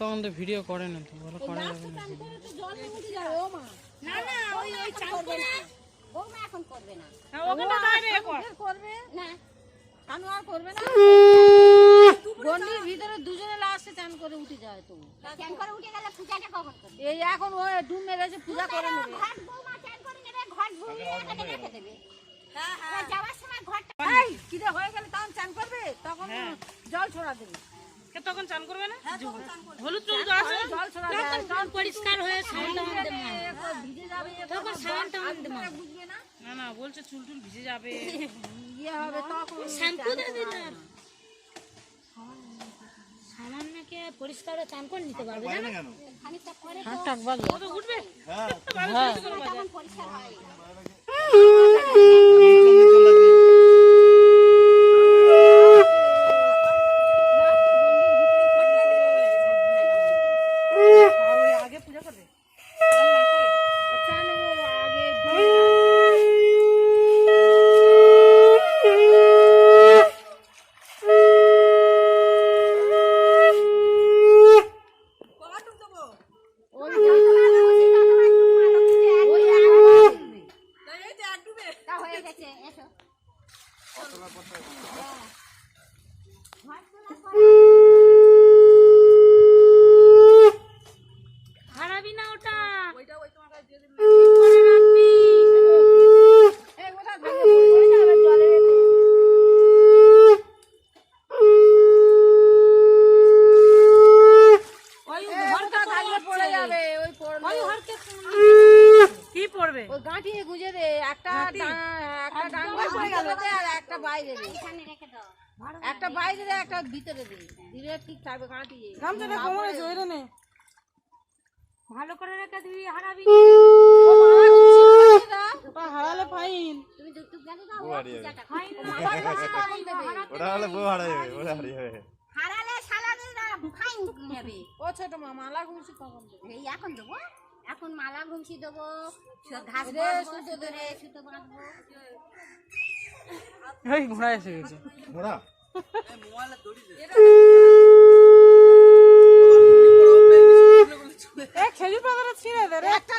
তখন তো ভিডিও করে না তো, বলো করে যাবে না। না না ওই ওই চান করে বৌমা এখন করবে না। ওকে তো বাইরে করবে না, কানু আর করবে না। গন্ডির ভিতরে দুজনে লাস্টে চান করে উঠে যায়। তো চান করে উঠে গেলে পূজাটা কখন করবে? এই এখন ওই ডুব মেরেছে, পূজা করে নেবে। ঘট বৌমা চান করে নেবে, ঘট ঘুমিয়ে এখানে রেখে দেবে। হ্যাঁ হ্যাঁ, যাওয়ার সময় ঘটটা এই কিরে হয়ে গেলে তখন চান করবে, তখন জল ছড়া দেবে। কে তখন চান করবে না? হলুদ টলুদ আছে, জল ছড়া দেবে, তখন পরিষ্কার হয়ে সাবান দেব ভিজে যাবে। তখন সাবান টাবান দেব বুঝবে না, না না বলছে চুল টুল ভিজে যাবে। ইয়ে হবে তখন শ্যাম্পু দিয়ে দিলাম সামান্যকে পরিষ্কার হয়ে চান করে নিতে পারবে জানো খানিকটা পরে হাত টাকবার ও তো উঠবে। তখন পরিষ্কার হয়। আগে পূজা করবে। হারাবি না ওটা কি পড়বে? ওই গাঁঠি গুঁজে দে, একটা ডাঙ্গা পড়ে গেল আর একটা বাইরে দে, এখানে রেখে দাও। একটা বাইরে দে, একটা ভিতরে দে, দিলে ঠিক থাকবে গাঁঠি। গামছাটা কোমরে জড়ে নে। ভালো করে রেখে দিবি হারাবি ওটা হারালে ফাইন। তুমি যুক্তি জানো না, বউ হারিয়ে যাবে। হারালে ওটা হলে বউ হারিয়ে যাবে, ওটা হারিয়ে যাবে। সালাদেরা ফাইন নেবে। ও ছোট মা মালা ঘুষি কখন দেবে? এই এখন দেবো, এখন মালা ঘুষি দেবো, ঘাস সুতো ধরে সুতো বাঁধবো। এই ঘোড়া এসে গেছে। ঘোড়া খেজুর পাতাটা ছিঁড়ে দে রে। একটা